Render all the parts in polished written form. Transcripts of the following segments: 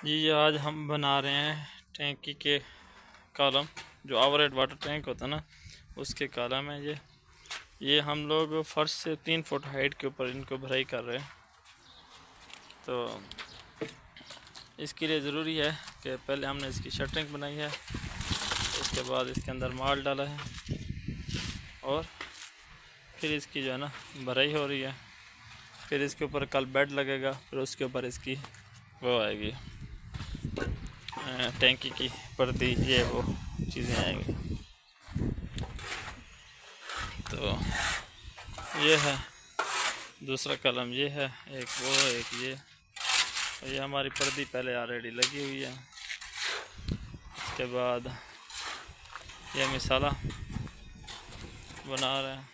जी आज हम बना रहे हैं टैंकी के कॉलम। जो ओवरहेड वाटर टैंक होता है ना, उसके कॉलम है ये हम लोग फर्श से 3 फुट हाइट के ऊपर इनको भराई कर रहे हैं। तो इसके लिए ज़रूरी है कि पहले हमने इसकी शटरिंग बनाई है, उसके बाद इसके अंदर माल डाला है और फिर इसकी जो है ना भराई हो रही है। फिर इसके ऊपर कल बेड लगेगा, फिर उसके ऊपर इसकी वो आएगी टैंकी की पर्दी, ये वो चीज़ें आएंगी। तो ये है दूसरा कलम, ये है एक, वो एक ये हमारी पर्दी पहले ऑलरेडी लगी हुई है। उसके बाद ये मिसाला बना रहे हैं।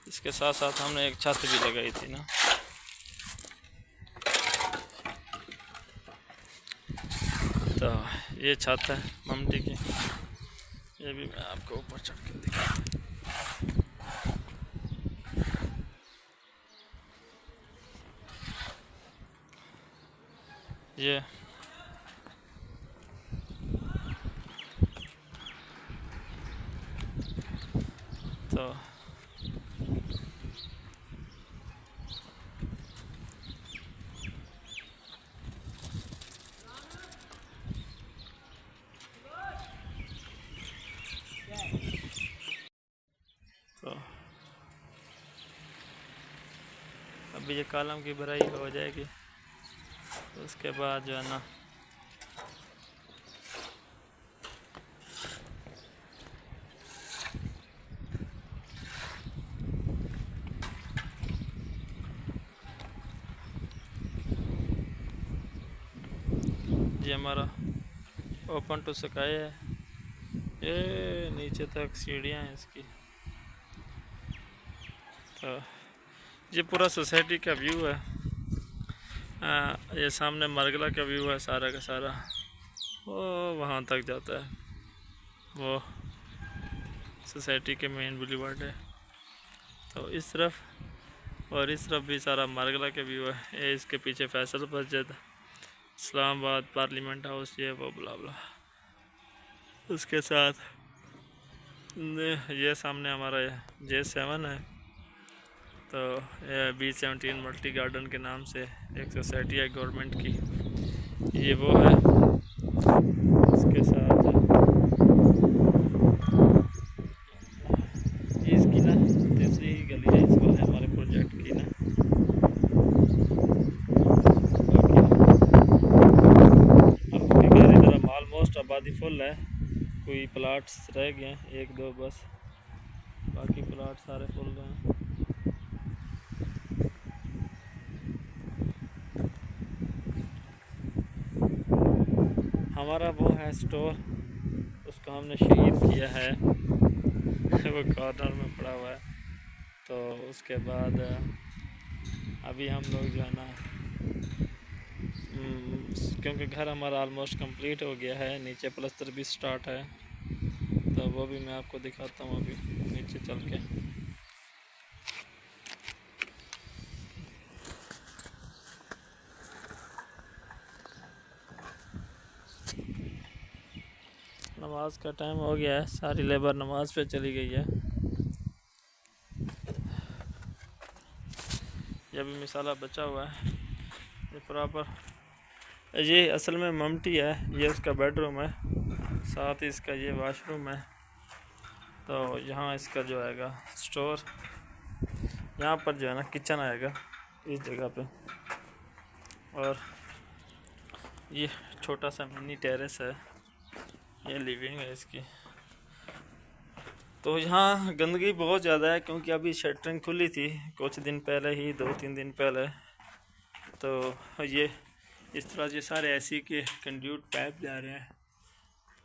इसके साथ साथ हमने एक छत भी लगाई थी ना। तो ये छत है ममटी की, ये भी मैं आपको ऊपर चढ़ के दिखाता हूँ। ये तो तो अभी ये कॉलम की भराई हो जाएगी, उसके बाद जो है ना ये हमारा ओपन टू स्काई है। ये नीचे तक सीढ़ियाँ हैं इसकी। तो ये पूरा सोसाइटी का व्यू है। ये सामने मरगला का व्यू है सारा का सारा, वो वहाँ तक जाता है, वो सोसाइटी के मेन बुलीवार्ड है। तो इस तरफ और इस तरफ भी सारा मरगला का व्यू है। ये इसके पीछे फैसल मस्जिद, इस्लामाबाद पार्लियामेंट हाउस, ये वो बुला बुला। उसके साथ ये सामने हमारा J7 है। तो ये B17 मल्टी गार्डन के नाम से एक सोसाइटी है गवर्नमेंट की, ये वो है। उसके साथ ये इसकी ना तीसरी गली है इस वाले हमारे प्रोजेक्ट की ना। आपके घर इधर ऑलमोस्ट आबादी फुल है, कोई प्लाट्स रह गए हैं एक दो बस, बाकी प्लाट सारे फुल हैं। हमारा वो है स्टोर, उसको हमने शहीद किया है वो कॉर्नर में पड़ा हुआ है। तो उसके बाद अभी हम लोग जो है ना क्योंकि घर हमारा ऑलमोस्ट कंप्लीट हो गया है, नीचे प्लस्तर भी स्टार्ट है, तो वो भी मैं आपको दिखाता हूँ अभी नीचे चल के। नमाज का टाइम हो गया है, सारी लेबर नमाज पे चली गई है। ये भी मिसाला बचा हुआ है, ये प्रॉपर ये असल में ममटी है, ये उसका बेडरूम है, साथ ही इसका ये वाशरूम है। तो यहाँ इसका जो आएगा स्टोर, यहाँ पर जो है ना किचन आएगा इस जगह पे, और ये छोटा सा मिनी टेरेस है, ये लिविंग है इसकी। तो यहाँ गंदगी बहुत ज़्यादा है क्योंकि अभी शटरिंग खुली थी कुछ दिन पहले ही, 2-3 दिन पहले। तो ये इस तरह से सारे एसी के कंड्यूट पाइप जा रहे हैं।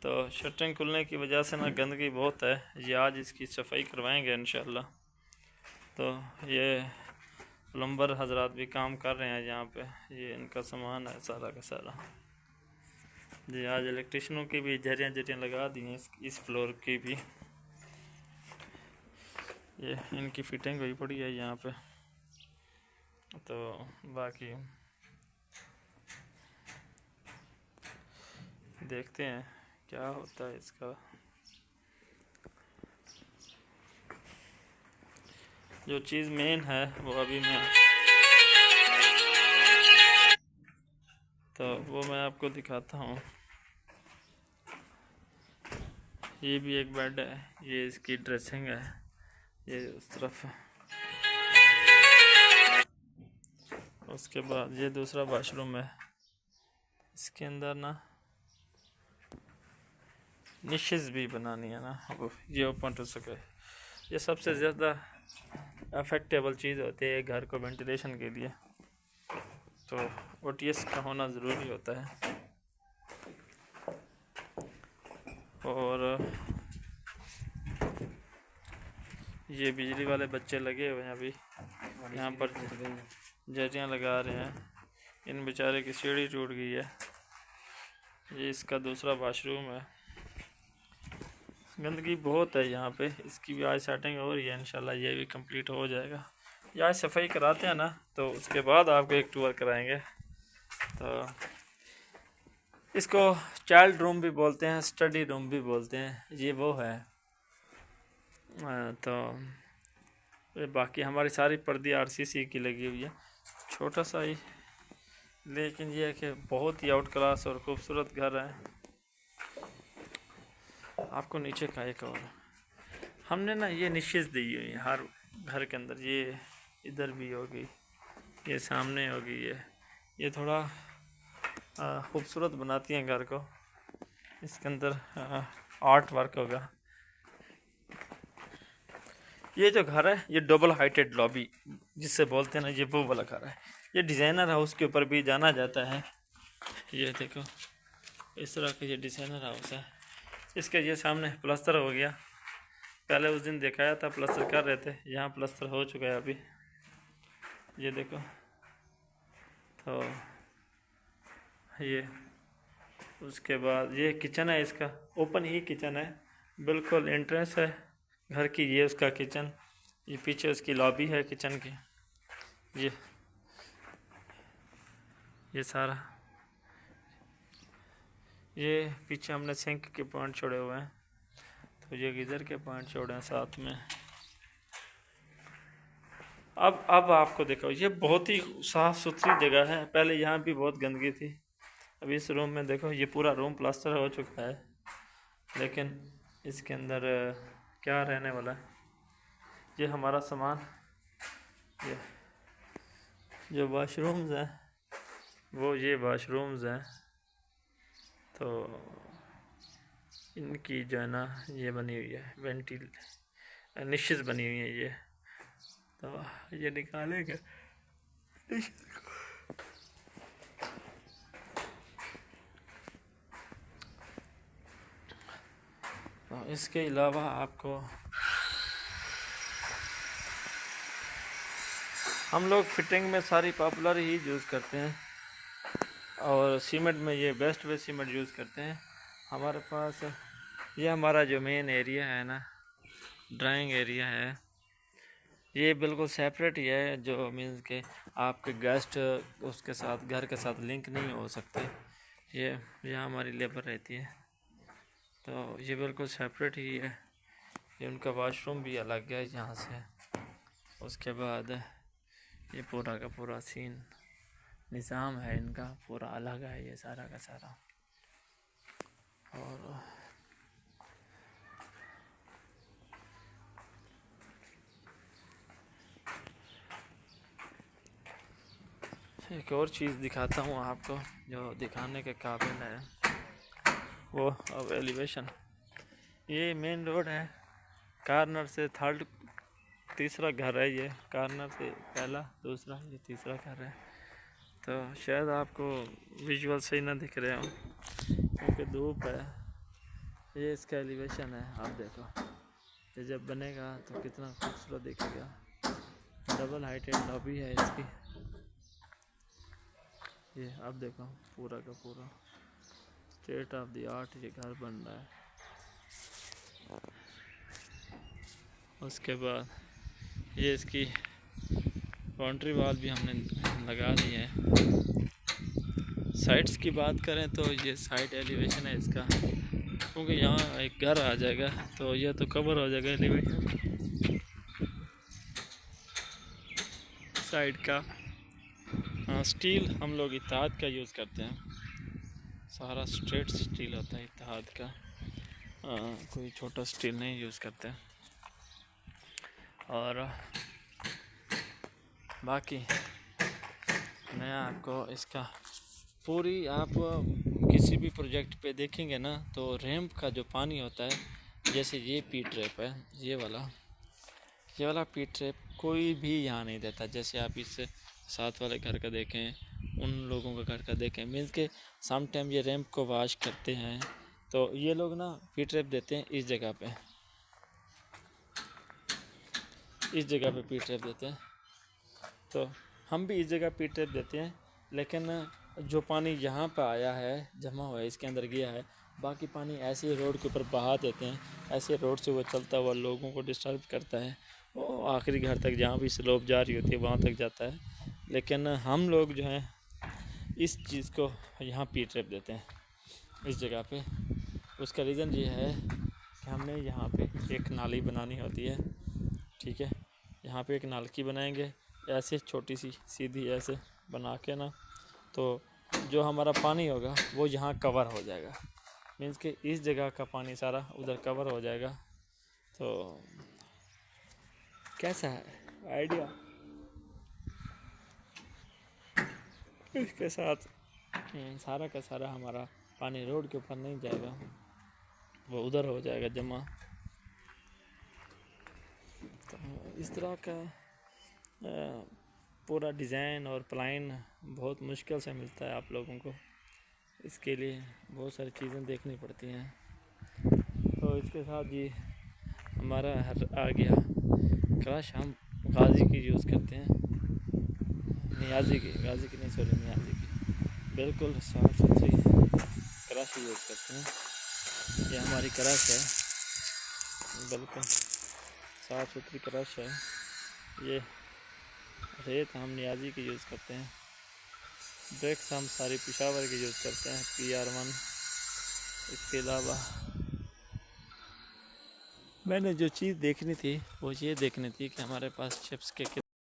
तो शटरिंग खुलने की वजह से ना गंदगी बहुत है, ये आज इसकी सफाई करवाएंगे इंशाल्लाह। तो ये प्लम्बर हजरात भी काम कर रहे हैं यहाँ पे, ये इनका सामान है सारा का सारा। जी आज इलेक्ट्रिशियनों की भी झरियाँ लगा दी हैं इस फ्लोर की भी, ये इनकी फिटिंग हुई पड़ी है यहाँ पे। तो बाकी देखते हैं क्या होता है इसका। जो चीज़ मेन है वो अभी मैं आपको दिखाता हूँ। ये भी एक बेड है, ये इसकी ड्रेसिंग है, ये उस तरफ। उसके बाद ये दूसरा वॉशरूम है, इसके अंदर ना निशेज़ भी बनानी है ना, वो ये ओपन हो सके। ये सबसे ज़्यादा अफेक्टेबल चीज़ होती है घर को वेंटिलेशन के लिए, तो ओटीएस का होना ज़रूरी होता है। और ये बिजली वाले बच्चे लगे हुए हैं अभी यहाँ पर, जरियाँ लगा रहे हैं। इन बेचारे की सीढ़ी टूट गई है। ये इसका दूसरा वॉशरूम है। गंदगी बहुत है यहाँ पे, इसकी भी आज सेटिंग हो रही है, इंशाल्लाह ये भी कंप्लीट हो जाएगा। ये आज सफाई कराते हैं ना, तो उसके बाद आपको एक टूर कराएंगे। तो इसको चाइल्ड रूम भी बोलते हैं, स्टडी रूम भी बोलते हैं, ये वो है। तो बाकी हमारी सारी पर्दी आरसीसी की लगी हुई है, छोटा सा ही, लेकिन ये है कि बहुत ही आउट क्लास और ख़ूबसूरत घर है। आपको नीचे का एक और हमने ना ये निशेज़ दी हुई है हर घर के अंदर। ये इधर भी होगी, ये सामने होगी, ये थोड़ा खूबसूरत बनाती हैं घर को। इसके अंदर आर्ट वर्क होगा। ये जो घर है ये डबल हाइटेड लॉबी जिससे बोलते हैं ना, ये वो वाला घर है। ये डिज़ाइनर हाउस के ऊपर भी जाना जाता है। ये देखो इस तरह का ये डिज़ाइनर हाउस है। इसके ये सामने प्लास्टर हो गया, पहले उस दिन दिखाया था प्लास्टर कर रहे थे, यहाँ प्लास्टर हो चुका है अभी, ये देखो। तो ये उसके बाद ये किचन है, इसका ओपन ही किचन है, बिल्कुल एंट्रेंस है घर की। ये उसका किचन, ये पीछे उसकी लॉबी है किचन की। ये सारा, ये पीछे हमने सिंक के पॉइंट छोड़े हुए हैं, तो ये गीज़र के पॉइंट छोड़े हैं साथ में। अब आपको देखो, ये बहुत ही साफ़ सुथरी जगह है। पहले यहाँ भी बहुत गंदगी थी। अभी इस रूम में देखो, ये पूरा रूम प्लास्टर हो चुका है, लेकिन इसके अंदर क्या रहने वाला है। ये हमारा सामान, ये जो वाशरूम्स हैं वो ये वाशरूम्स हैं, तो इनकी जो है ना ये बनी हुई है निशेज़ बनी हुई है। ये तो ये निकालेंगे। तो इसके अलावा आपको हम लोग फिटिंग में सारी पॉपुलर ही यूज़ करते हैं, और सीमेंट में ये बेस्ट वे सीमेंट यूज़ करते हैं। हमारे पास ये हमारा जो मेन एरिया है ना, ड्राइंग एरिया है, ये बिल्कुल सेपरेट ही है, जो मीन्स के आपके गेस्ट उसके साथ घर के साथ लिंक नहीं हो सकते। ये यहाँ हमारी लेबर रहती है, तो ये बिल्कुल सेपरेट ही है। ये उनका वॉशरूम भी अलग है यहाँ से। उसके बाद ये पूरा का पूरा सीन निज़ाम है इनका, पूरा अलग है ये सारा का सारा। और एक और चीज़ दिखाता हूँ आपको जो दिखाने के काबिल है, वो अब एलिवेशन। ये मेन रोड है, कार्नर से थर्ड तीसरा घर है। ये कार्नर से पहला, दूसरा, ये तीसरा घर है। तो शायद आपको विजुअल सही ना दिख रहे हो क्योंकि धूप है। ये इसका एलिवेशन है, आप देखो। ये जब बनेगा तो कितना खूबसूरत दिखेगा। डबल हाइटेड लॉबी है इसकी। ये आप देखो पूरा का पूरा स्टेट ऑफ द आर्ट ये घर बन रहा है। उसके बाद ये इसकी बाउंड्री वॉल भी हमने लगा दी है। साइड्स की बात करें तो ये साइड एलिवेशन है इसका, क्योंकि यहाँ एक घर आ जाएगा तो ये तो कवर हो जाएगा एलिवेशन साइड का। स्टील हम लोग इत्तेहाद का यूज़ करते हैं, सारा स्ट्रेट स्टील होता है इत्तेहाद का, कोई छोटा स्टील नहीं यूज़ करते हैं। और बाकी मैं आपको इसका पूरी आप किसी भी प्रोजेक्ट पे देखेंगे ना तो रैंप का जो पानी होता है, जैसे ये पी ट्रैप है, ये वाला पी ट्रैप कोई भी यहाँ नहीं देता। जैसे आप इस साथ वाले घर का देखें, उन लोगों का घर का देखें, मीन्स के सम टाइम ये रैंप को वॉश करते हैं तो ये लोग ना पी ट्रैप देते हैं इस जगह पे, पी ट्रैप देते हैं। तो हम भी इस जगह पी ट्रैप देते हैं, लेकिन जो पानी यहाँ पे आया है, जमा हुआ है, इसके अंदर गया है, बाकी पानी ऐसे ही रोड के ऊपर बहा देते हैं। ऐसे रोड से वो चलता हुआ लोगों को डिस्टर्ब करता है, वो आखिरी घर तक जहाँ भी स्लोप जा रही होती है वहाँ तक जाता है। लेकिन हम लोग जो हैं इस चीज़ को यहाँ पी ट्रैप देते हैं इस जगह पे। उसका रीज़न ये है कि हमने यहाँ पे एक नाली बनानी होती है, ठीक है। यहाँ पे एक नालकी बनाएंगे ऐसे छोटी सी सीधी ऐसे बना के ना, तो जो हमारा पानी होगा वो यहाँ कवर हो जाएगा, मीन्स कि इस जगह का पानी सारा उधर कवर हो जाएगा। तो कैसा है आइडिया? इसके साथ सारा का सारा हमारा पानी रोड के ऊपर नहीं जाएगा, वो उधर हो जाएगा जमा। तो इस तरह का पूरा डिज़ाइन और प्लान बहुत मुश्किल से मिलता है आप लोगों को, इसके लिए बहुत सारी चीज़ें देखनी पड़ती हैं। तो इसके साथ ये हमारा आ गया क्रश, हम गाजी की यूज़ करते हैं, नियाजी की नियाजी की बिल्कुल साफ़ सुथरी क्रश यूज़ करते हैं। ये हमारी क्रश है, बिल्कुल साफ़ सुथरी क्रश है। ये रेत हम नियाजी की यूज़ करते हैं, ब्रेक्स हम सारी पेशावर की यूज़ करते हैं, PR1। इसके अलावा मैंने जो चीज़ देखनी थी वो ये देखनी थी कि हमारे पास चिप्स के